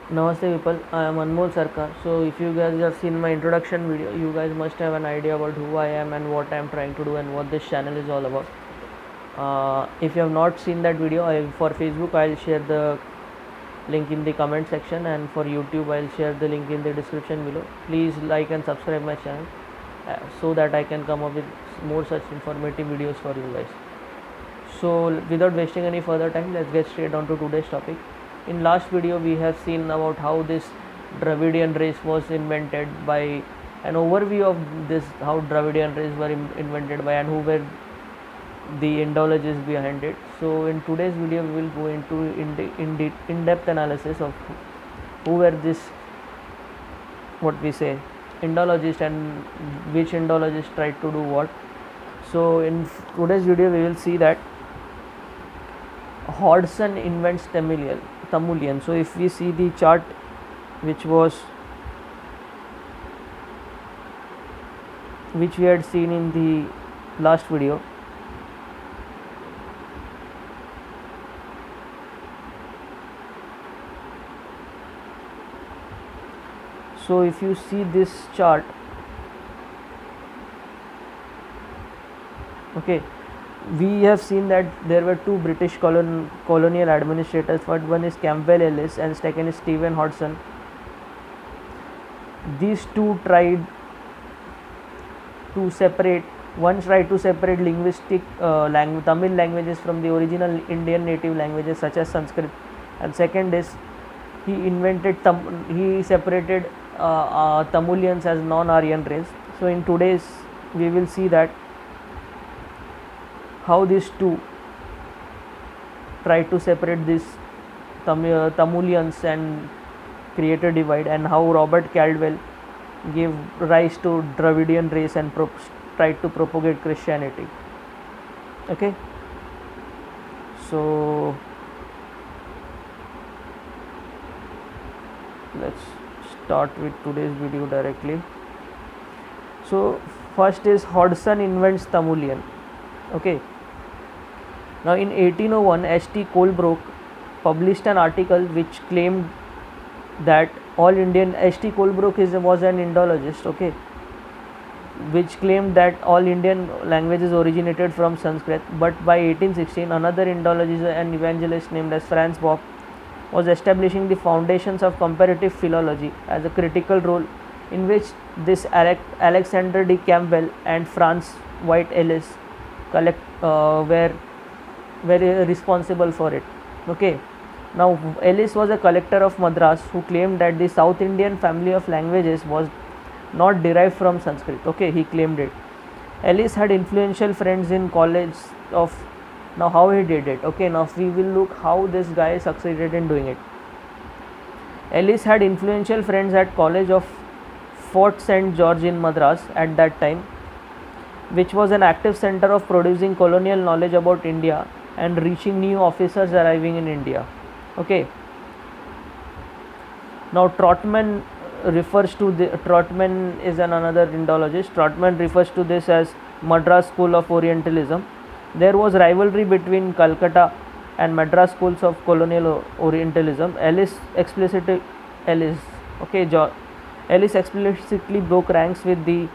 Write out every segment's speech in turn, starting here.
Namaste people, I am Anmol Sarkar. So if you guys have seen my introduction video, you guys must have an idea about who I am and what I am trying to do and what this channel is all about. If you have not seen that video, for Facebook I'll share the link in the comment section, and for YouTube I'll share the link in the description below. Please like and subscribe my channel so that I can come up with more such informative videos for you guys. So without wasting any further time, let's get straight on to today's topic. In last video we have seen about how this Dravidian race was invented by, an overview of this, how Dravidian race were invented by, and who were the Indologists behind it. So in today's video we will go into in-depth analysis of who were this, what we say, Indologist, and which Indologist tried to do what. So in today's video we will see that Hodgson invents Tamulian. So if we see the chart which we had seen in the last video, so if you see this chart, okay, we have seen that there were two British colonial administrators. First one is Campbell Ellis and second is Stephen Hodgson. These two tried to separate, one tried to separate linguistic Tamil languages from the original Indian native languages such as Sanskrit, and second is he separated Tamulians as non-Aryan race. So in today's we will see that how these two tried to separate these Tamulians and create a divide, and how Robert Caldwell gave rise to Dravidian race and tried to propagate Christianity. Okay, so let's start with today's video directly. So first is Hodgson invents Tamulian. Okay, now in 1801 H.T. Colebrook published an article which claimed that all Indian, H.T. Colebrook was an Indologist, okay, which claimed that all Indian languages originated from Sanskrit. But by 1816 another Indologist and evangelist named as Franz Bopp was establishing the foundations of comparative philology as a critical role, in which this Alexander D. Campbell and Franz White Ellis were very responsible for it. Okay, now Ellis was a collector of Madras who claimed that the South Indian family of languages was not derived from Sanskrit. Okay, he claimed it. Ellis had influential friends in college of, now how he did it. Okay, now we will look how this guy succeeded in doing it. Ellis had influential friends at College of Fort St. George in Madras at that time, which was an active center of producing colonial knowledge about India and reaching new officers arriving in India. Okay, now Trotman is another Indologist. Trotman refers to this as Madras School of Orientalism. There was rivalry between Calcutta and Madras schools of colonial Orientalism. Ellis explicitly broke ranks with the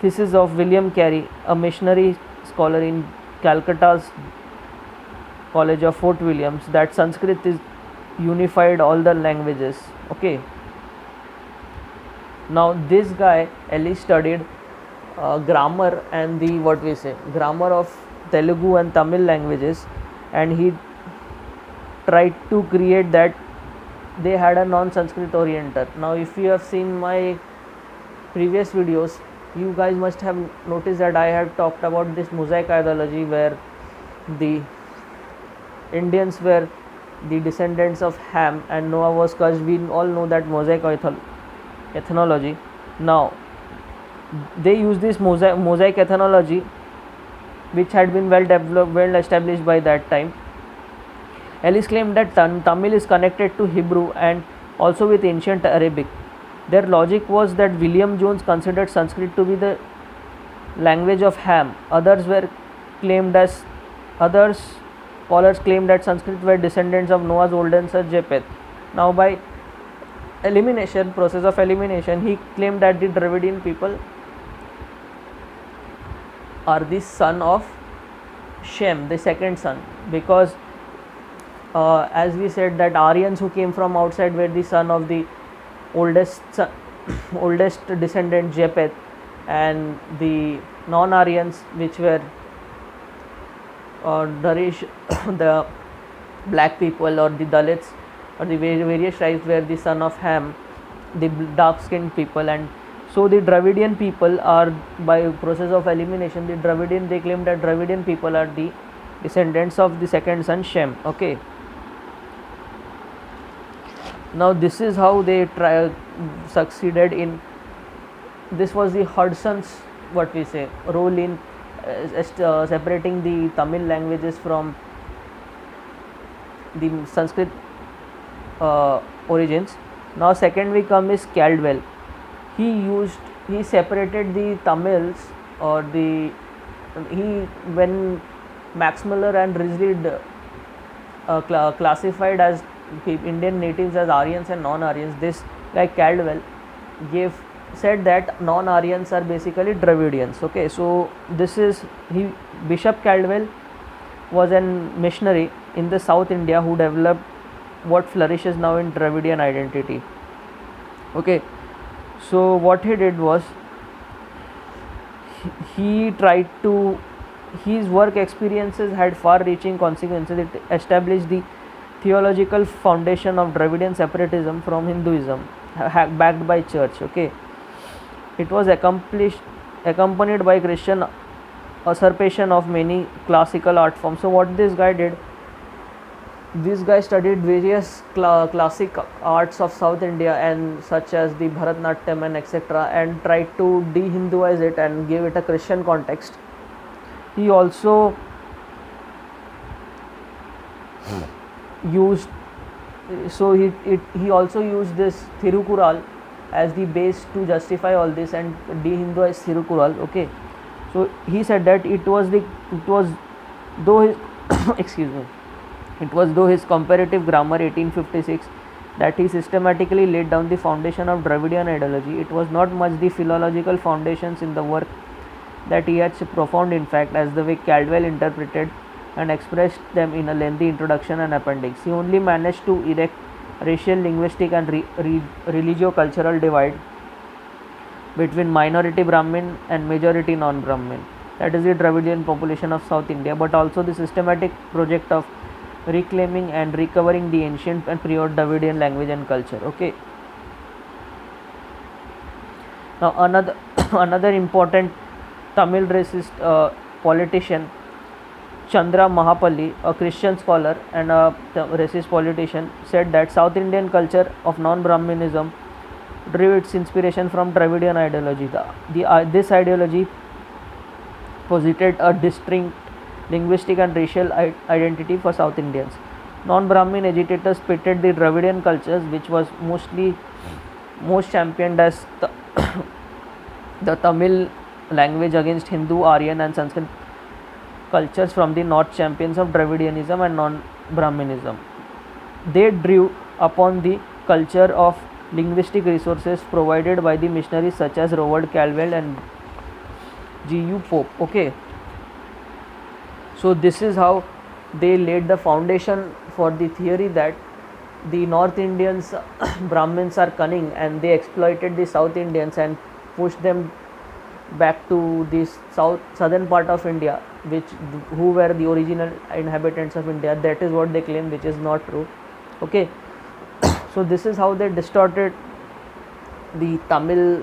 thesis of William Carey, a missionary scholar in Calcutta's College of Fort Williams, that Sanskrit is unified all the languages. Okay, now this guy Ellis studied grammar and the grammar of Telugu and Tamil languages, and he tried to create that they had a non-Sanskrit oriented. Now if you have seen my previous videos, you guys must have noticed that I have talked about this mosaic ideology, where the Indians were the descendants of Ham and Noah was cursed. We all know that mosaic ethnology. Now they use this mosaic ethnology, which had been well established by that time. Ellis claimed that Tamil is connected to Hebrew and also with ancient Arabic. Their logic was that William Jones considered Sanskrit to be the language of Ham. Others scholars claim that Sanskrit were descendants of Noah's older son Japheth. Now by elimination, process of elimination, he claimed that the Dravidian people are the son of Shem, the second son, because as we said that Aryans who came from outside were the son of the oldest oldest descendant Japheth, and the non-Aryans, which were Darish, the black people, or the Dalits, or the various tribes, were the son of Ham, the dark-skinned people. And so the Dravidian people are, by process of elimination, they claim that Dravidian people are the descendants of the second son Shem. Okay. Now this is how they succeeded in. This was the Hudson's, what we say, role in separating the Tamil languages from the Sanskrit origins. Now second we come is Caldwell. He separated the Tamils, or when Max Muller and Risley classified as Indian natives as Aryans and non-Aryans, this guy Caldwell said that non-Aryans are basically Dravidians. Okay, so this is Bishop Caldwell was a missionary in the South India who developed what flourishes now in Dravidian identity. Okay, so what he did was he tried to, his work experiences had far-reaching consequences. It established the theological foundation of Dravidian separatism from Hinduism, backed by church. Okay, it was accompanied by Christian usurpation of many classical art forms. So what this guy did, this guy studied various classic arts of South India, and such as the Bharatanatyam and etc., and tried to de-Hinduize it and gave it a Christian context. He also used, so he also used this Thirukural as the base to justify all this and de-Hinduize Thirukural. Okay, so he said that it was though his excuse me, it was though his comparative grammar 1856 that he systematically laid down the foundation of Dravidian ideology. It was not much the philological foundations in the work that he had profound, in fact, as the way Caldwell interpreted and expressed them in a lengthy introduction and appendix. He only managed to erect racial, linguistic and religio-cultural divide between minority Brahmin and majority non-Brahmin, that is the Dravidian population of South India, but also the systematic project of reclaiming and recovering the ancient and pre-Dravidian language and culture. Okay, now another important Tamil racist politician, Chandra Mahapalli, a Christian scholar and a racist politician, said that South Indian culture of non-Brahminism drew its inspiration from Dravidian ideology. This ideology posited a distinct linguistic and racial identity for South Indians. Non-Brahmin agitators pitted the Dravidian cultures, which was most championed as the Tamil language, against Hindu, Aryan and Sanskrit cultures from the North champions of Dravidianism and non-Brahminism. They drew upon the culture of linguistic resources provided by the missionaries such as Robert Caldwell and G.U. Pope. Okay, so this is how they laid the foundation for the theory that the North Indians Brahmins are cunning, and they exploited the South Indians and pushed them back to the southern part of India, who were the original inhabitants of India. That is what they claim, which is not true. Okay, so this is how they distorted the Tamil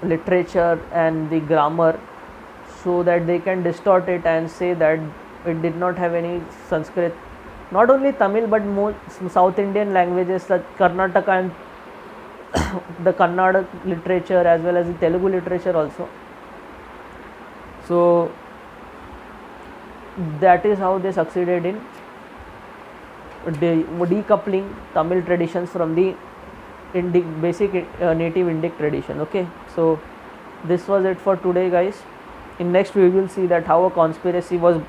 literature and the grammar, so that they can distort it and say that it did not have any Sanskrit, not only Tamil but more South Indian languages like Karnataka and the Kannada literature as well as the Telugu literature also. So that is how they succeeded in decoupling Tamil traditions from the basic native Indic tradition. Okay, so this was it for today, guys. In next we will see that how a conspiracy was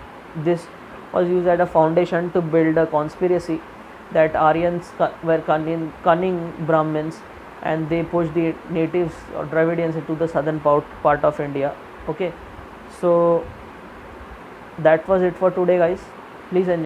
used as a foundation to build a conspiracy that Aryans were cunning Brahmins, and they pushed the natives or Dravidians into the southern part of India. Okay, so that was it for today, guys. Please enjoy.